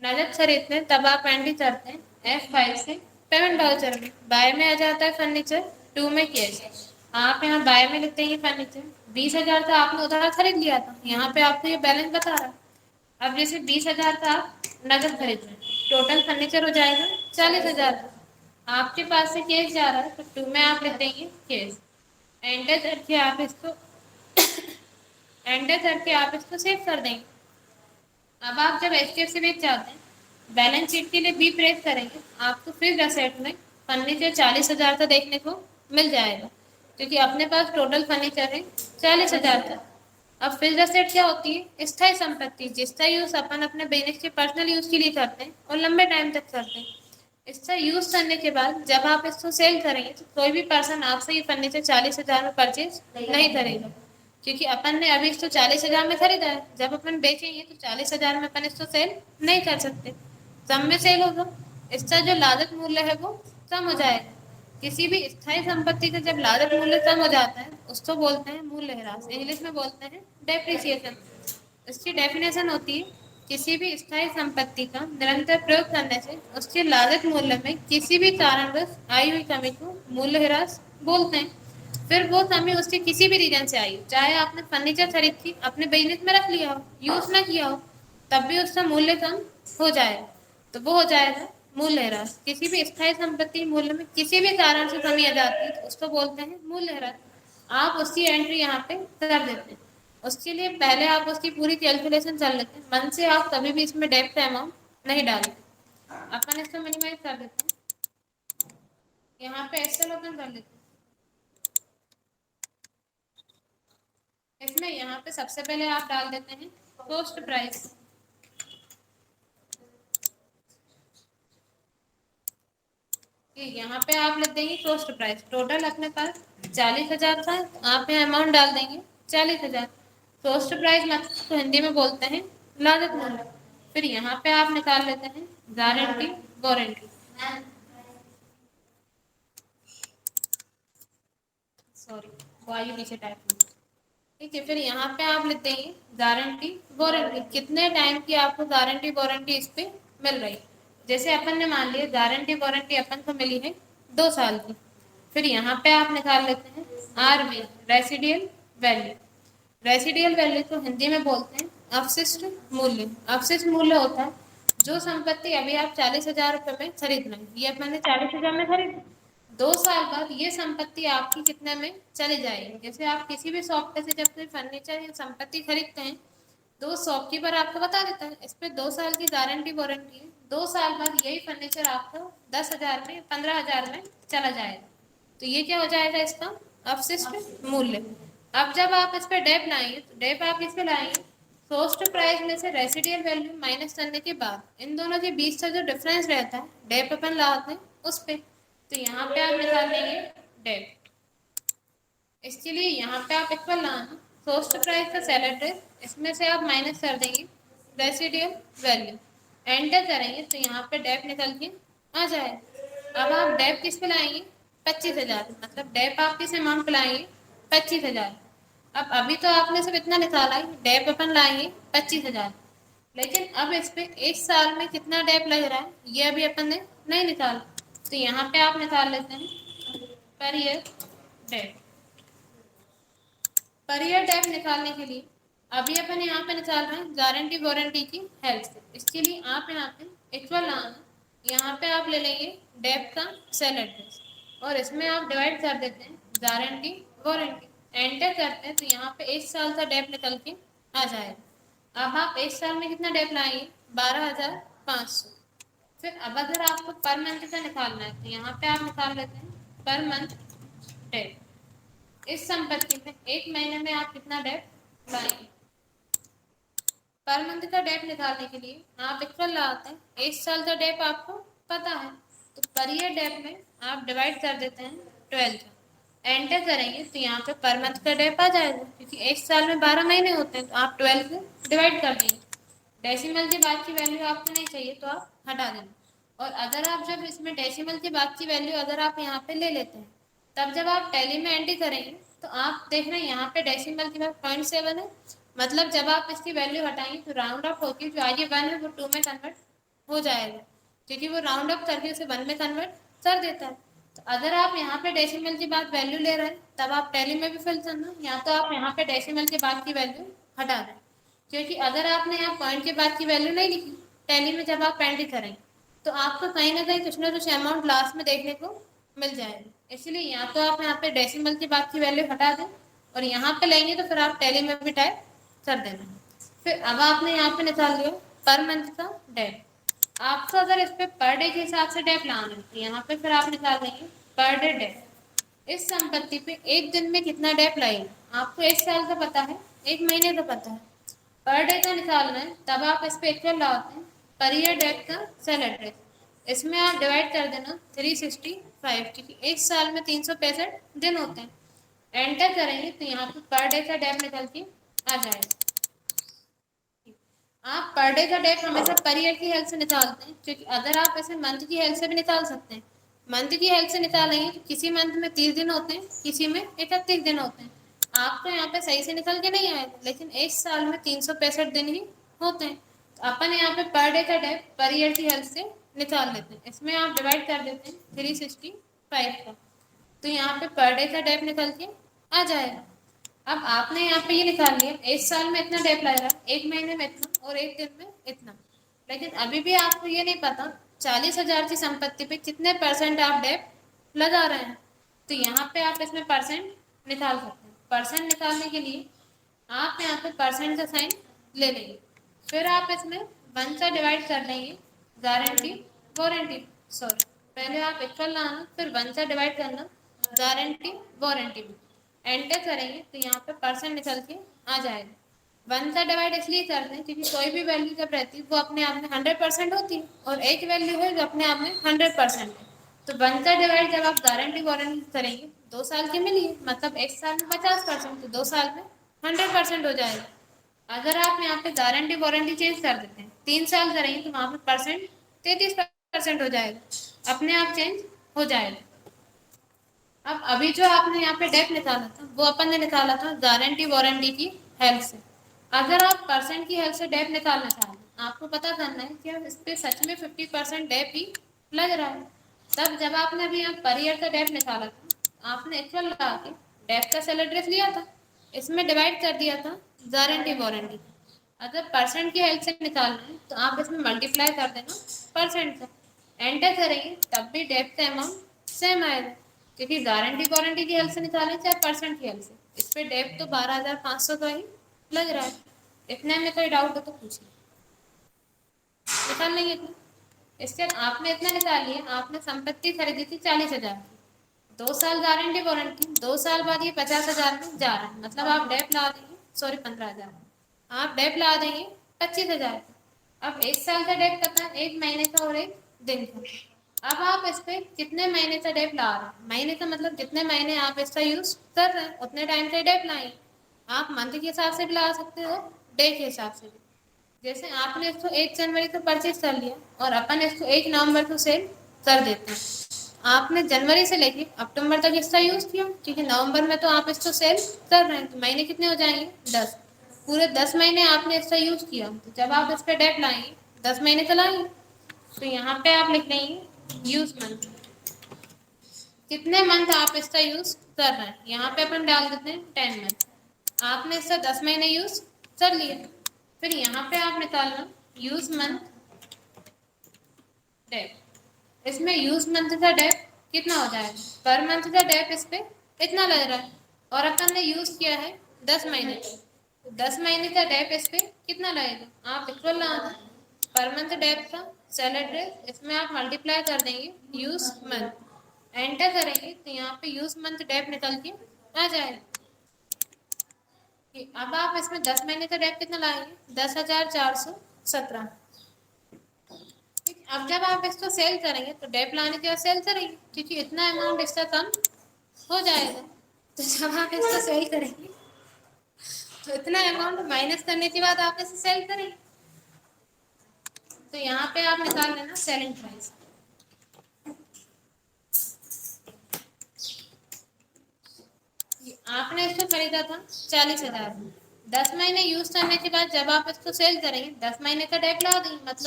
नगद खरीदते हैं तब आप एंट्री करते हैं F5 से पेमेंट वाउचर में। बाय में आ जाता है फर्नीचर, टू में कैश। आप यहाँ बाय में लिखते हैं फर्नीचर 20,000 था, आपने उधार खरीद लिया था, यहाँ पे आपको ये बैलेंस बता रहा है। अब जैसे 20,000 था आप नगद खरीद रहे हैं, टोटल फर्नीचर हो जाएगा 40,000। आपके पास से कैश जा रहा है तो टू में आप लिख देंगे कैश। एंटर करके आप इसको सेव कर देंगे। अब आप जब HDFC बैंक जाते हैं, बैलेंस शीट के लिए बी प्रेस करेंगे, आपको फिर असेट में फर्नीचर 40,000 का देखने को मिल जाएगा, क्योंकि अपने पास टोटल फर्नीचर है 40,000 का। अब फिर असेट क्या होती है? स्थायी संपत्ति, जिसका यूज अपन अपने बिजनेस के पर्सनल यूज के लिए करते हैं और लंबे टाइम तक करते हैं। इसका यूज करने के बाद जब आप इसको सेल करेंगे तो कोई भी पर्सन आपसे ये फर्नीचर 40,000 में परचेज नहीं करेगा, क्योंकि अपन ने अभी इसको 40,000 में खरीदा है। जब अपन बेचेंगे तो 40,000 में अपन इसको सेल नहीं कर सकते, कम में सेल होगा, इसका जो लागत मूल्य है वो कम हो जाएगा। किसी भी स्थायी संपत्ति का जब लागत मूल्य कम हो जाता है उसको बोलते हैं मूल्यह्रास, इंग्लिश में बोलते हैं डेप्रिसिएशन। इसकी डेफिनेशन होती है किसी भी स्थायी संपत्ति का निरंतर प्रयोग करने से उसके लागत मूल्य में किसी भी कारणवश आई हुई कमी को मूल्यह्रास बोलते हैं। फिर वो कमी उसके किसी भी रीजन से आई, चाहे आपने फर्नीचर खरीद के अपने बिजनेस में रख लिया हो, यूज ना किया हो, तब भी उसका मूल्य कम हो जाएगा, तो वो हो जाएगा मूल्यह्रास। किसी भी स्थायी संपत्ति मूल्य में किसी भी कारण से कमी आ जाती है तो उसको बोलते हैं मूल्यह्रास। आप उसकी एंट्री यहाँ पे कर देते हैं। उसके लिए पहले आप उसकी पूरी कैलकुलेशन कर लेते हैं, मन से आप कभी भी इसमें डेप्थ अमाउंट नहीं डालते। अपन इसको मिनिमाइज कर देते हैं, यहाँ पे एक्सेल ओपन कर लेते हैं। इसमें यहाँ पे सबसे पहले आप डाल देते हैं कॉस्ट प्राइस। यहाँ पे आप लिख देंगे कॉस्ट प्राइस। टोटल अपने पास 40,000 था, आप यहाँ अमाउंट डाल देंगे 40,000। कॉस्ट प्राइस मतलब तो हिंदी में बोलते हैं लागत मूल्य। फिर यहाँ पे आप निकाल लेते हैं गारंटी वारंटी। सॉरी, वायु नीचे टाइप। ठीक है, फिर यहाँ पे आप लिख देंगे गारंटी वारंटी, कितने टाइम की आपको गारंटी वारंटी इस पे मिल रही। जैसे अपन ने मान लिया गारंटी वारंटी अपन को मिली है 2 साल की। फिर यहाँ पे आप निकाल लेते हैं RV, residual value. Residual value को हिंदी में बोलते हैं अवशिष्ट मूल्य। अवशिष्ट मूल्य होता है जो संपत्ति अभी आप 40,000 रुपये में खरीद रहे हैं, ये अपन ने 40,000 में खरीद, 2 साल बाद ये संपत्ति आपकी कितने में चली जाएगी। जैसे आप किसी भी शॉप पे से जब कोई फर्नीचर या संपत्ति खरीदते हैं तो शॉपकीपर आपको बता देता है इस पे 2 साल की गारंटी वारंटी है, 2 साल बाद यही फर्नीचर आपको 10,000 में 15,000 में चला जाएगा। तो ये क्या हो जाएगा इसका अवशिष्ट मूल्य। अब जब आप इस पे डेप लाएंगे तो डेप आप किस पे लाएंगे? कॉस्ट प्राइस में से रेसिडियल वैल्यू माइनस करने के बाद इन दोनों के बीच का जो डिफरेंस रहता है डेप अपन लाते हैं उस पे। तो यहाँ पे आप निकाल देंगे डेप। इसके लिए यहाँ पे आप इक्वल लाना कॉस्ट प्राइस का सेल एड्रेस, इसमें से आप माइनस कर देंगे रेसिडियल वैल्यू, एंटर करेंगे तो यहाँ पे डेप निकल के आ जाए। अब आप डेप किस पे लाएंगे? 25,000, मतलब डेप आप किस अमाउंट पे लाएंगे? 25,000। अब अभी तो आपने सिर्फ इतना निकाला है, डेप अपन लाएंगे 25,000, लेकिन अब इस पे 1 साल में कितना डेप लग रहा है ये अभी अपन ने नहीं निकाला। तो यहाँ पे आप निकाल लेते हैं per year dep. Per year dep निकालने के लिए अभी अपन यहाँ पे निकाल रहे हैं गारंटी वारंटी की हेल्प से। इसके लिए आप यहाँ पे इक्वल लाना, यहाँ पे आप ले लेंगे डेप का सेल एड्रेस और इसमें आप डिवाइड कर देते हैं गारंटी वारंटी, एंटर करते हैं तो यहाँ पे 1 साल का डेप निकल के आ जाएगा। अब आप 1 साल में कितना डेप लाएंगे? 12,500। फिर अब अगर आपको पर मंथ का निकालना है तो यहाँ पे आप निकाल लेते हैं पर मंथ डेप। इस संपत्ति में 1 महीने में आप कितना डेप लाएंगे? पर मंथ का डेप निकालने के लिए आप इक्वल लाते हैं 1 साल का डेप आपको पता है, तो पर ईयर डेप में आप डिवाइड कर देते हैं 12, एंटर करेंगे तो यहाँ पे पर मंथ का डेप आ जाएगा, क्योंकि 1 साल में 12 महीने होते हैं तो आप 12 से डिवाइड कर देंगे। डेसिमल के बाद की वैल्यू आपको नहीं चाहिए तो आप हटा देना। और अगर आप जब इसमें डेसिमल के बाद की वैल्यू अगर आप यहाँ पे ले लेते हैं तब जब आप टैली में एंट्री करेंगे तो आप देख रहे हैं यहाँ पे डेसिमल के बाद 0.7 है, मतलब जब आप इसकी वैल्यू हटाएंगे तो राउंड ऑफ होगी, जो आगे 1 है वो 2 में कन्वर्ट हो जाएगा, क्योंकि वो राउंड अप करके उसे 1 में कन्वर्ट कर देता है। तो अगर आप यहाँ पे डेसिमल के बाद वैल्यू ले रहे हैं तब आप टैली में भी फिल करना, या तो आप यहाँ पे डेसिमल के बाद की वैल्यू हटा दें, क्योंकि अगर आपने यहाँ पॉइंट के बाद की वैल्यू नहीं लिखी टैली में जब आप एंट्री करेंगे तो आपको कहीं ना कुछ अमाउंट लास्ट में देखने को मिल जाएगी। इसलिए या तो आप यहाँ पे डेसिमल के बाद की वैल्यू हटा दें और यहाँ पे लेंगे तो फिर आप टैली में भी टाइप कर देना। फिर अब आपने यहाँ पे निकाल लिया पर मंथ का डेट। आपको अगर इस पे पर डे के हिसाब से डेट लाना है तो यहाँ पे फिर आप निकाल देंगे पर डे डेट। इस संपत्ति पे एक दिन में कितना डेट लगेगा आपको 1 साल का पता है, 1 महीने का पता है, पर डे का निकालना है तब आप इस पे इक्वल लगाते हैं पर ईयर डेट का सेल एड्रेस। इसमें आप डिवाइड कर देना 365, क्योंकि 1 साल में 365 दिन होते हैं। एंटर करेंगे तो यहाँ पे पर डे का डेट निकल के आ जाएगा। आप पर डे का डेट हमेशा पर ईयर की हेल्प से निकालते हैं, क्योंकि अगर आप ऐसे मंथ की हेल्प से भी निकाल सकते हैं। मंथ की हेल्प से निकालेंगे तो किसी मंथ में 30 दिन होते हैं, किसी में 31 दिन होते हैं। आपको यहाँ पे सही से निकल के नहीं आएगा, लेकिन 1 साल में 365 दिन ही होते हैं। तो अपन यहाँ पे पर डे का डेट पर ईयर की हेल्प से निकाल लेते हैं। इसमें आप डिवाइड कर देते हैं 365 का, तो यहाँ पे पर डे का डेट निकल के आ जाएगा। अब आपने यहाँ पे ये निकाल लिया 1 साल में इतना डेप लग रहा है, 1 महीने में इतना और 1 दिन में इतना, लेकिन अभी भी आपको ये नहीं पता 40,000 की संपत्ति पे कितने परसेंट आप डेप लगा रहे हैं। तो यहाँ पे आप इसमें परसेंट निकाल सकते हैं। परसेंट निकालने के लिए आप यहाँ पे परसेंट का साइन ले लेंगे, फिर आप इसमें 1 से डिवाइड कर लेंगे गारंटी वारंटी, सॉरी पहले आप इक्वल लाना फिर 1 से डिवाइड करना गारंटी वारंटी में। एंटर करेंगे तो यहाँ पे परसेंट निकल के आ जाएगा। 1 का डिवाइड इसलिए करते हैं क्योंकि कोई भी वैल्यू जब रहती है वो अपने आप में 100% होती है और एक वैल्यू है जो अपने आप में 100% है। तो 1 का डिवाइड जब आप गारंटी वारंटी करेंगे 2 साल की मिली है, मतलब 1 साल में 50%, तो 2 साल में 100% हो जाएगा। अगर आप यहाँ पे गारंटी वारंटी चेंज कर देते हैं 3 साल करेंगे तो वहाँ पे परसेंट 33% हो जाएगा, अपने आप चेंज हो जाएगा। अब अभी जो आपने यहाँ पे डेट निकाला था वो अपन ने निकाला था गारंटी वारंटी की हेल्प से। अगर आप परसेंट की हेल्प से डेट निकालना चाहें आपको पता करना है कि इस पे सच में 50% डेट ही लग रहा है। तब जब आपने अभी यहाँ पर ईयर का डेट निकाला था आपने इक्वल लगा के डेट का सेल एड्रेस लिया था, इसमें डिवाइड कर दिया था गारंटी वारंटी। अगर परसेंट की हेल्प से निकालना है तो आप इसमें मल्टीप्लाई कर देना परसेंट से। एंटर करेंगे तब भी डेट का अमाउंट सेम आएगा, क्योंकि गारंटी वारंटी की हेल्प से निकालें चाहे परसेंट की हेल्प से, इस पे डेप तो 12,500 का ही लग रहा है। इतने में कोई डाउट हो तो पूछिए, निकाल लेंगे इतना। इसके आपने इतना निकाल लिया, आपने संपत्ति खरीदी थी 40,000 की, 2 साल गारंटी वारंटी, 2 साल बाद ये 50,000 में जा रहा है, मतलब आप डेप ला देंगे, सॉरी 15,000, आप डेप ला देंगे 25,000। अब 1 साल का डेप पता है, 1 महीने का और 1 दिन का। अब आप इस पे कितने महीने का डेप ला रहे हैं, महीने का मतलब कितने महीने आप इसका यूज कर रहे हैं उतने टाइम का डेप लाएंगे। आप मंथ के हिसाब से भी ला सकते हो, डे के हिसाब से भी। जैसे आपने इसको 1 जनवरी को परचेज कर लिया और अपन इसको 1 नवंबर को सेल कर देते हैं। आपने जनवरी से लेके अक्टूबर तक इसका यूज किया, क्योंकि नवंबर में तो आप इसको सेल कर रहे हैं, तो महीने कितने हो जाएंगे 10। पूरे 10 महीने आपने इसका यूज किया, तो जब आप इस पर डेप लाएंगे 10 महीने का लाएंगे, तो यहाँ पे आप लिख लेंगे यूज मंथ, कितने मंथ आप इसका यूज कर रहे हैं। यहाँ पे अपन डाल देते हैं 10 मंथ। आपने इसका 10 महीने यूज कर लिया, फिर यहाँ पे आप निकालना यूज मंथ डेप। इसमें यूज मंथ का डेप कितना हो जाएगा, पर मंथ का डेप इस पे इतना लग रहा है और अपन ने यूज किया है 10 महीने, तो 10 महीने का डेप इस पे कितना लगेगा, आप इक्वल लाना पर मंथ डेप का सेल एड्रेस, इसमें आप मल्टीप्लाई कर देंगे यूज मंथ। एंटर करेंगे तो यहाँ पे यूज मंथ डेप निकल के आ जाएगा। अब आप इसमें 10 महीने का डेप कितना लाएंगे 10,417। अब जब आप इसको सेल करेंगे तो डेप लाने के बाद सेल करेंगे, क्योंकि इतना अमाउंट इसका कम हो जाएगा। तो जब आप इसको सेल करेंगे तो इतना अमाउंट माइनस करने के बाद आप इसे सेल करेंगे, तो यहाँ पे आप निकाल लेना सेलिंग प्राइस। आपने इसको खरीदा था 40,000, 10 महीने यूज करने के बाद जब आप इसको सेल करेंगे 10 महीने का डेट लगा देंगे, मतलब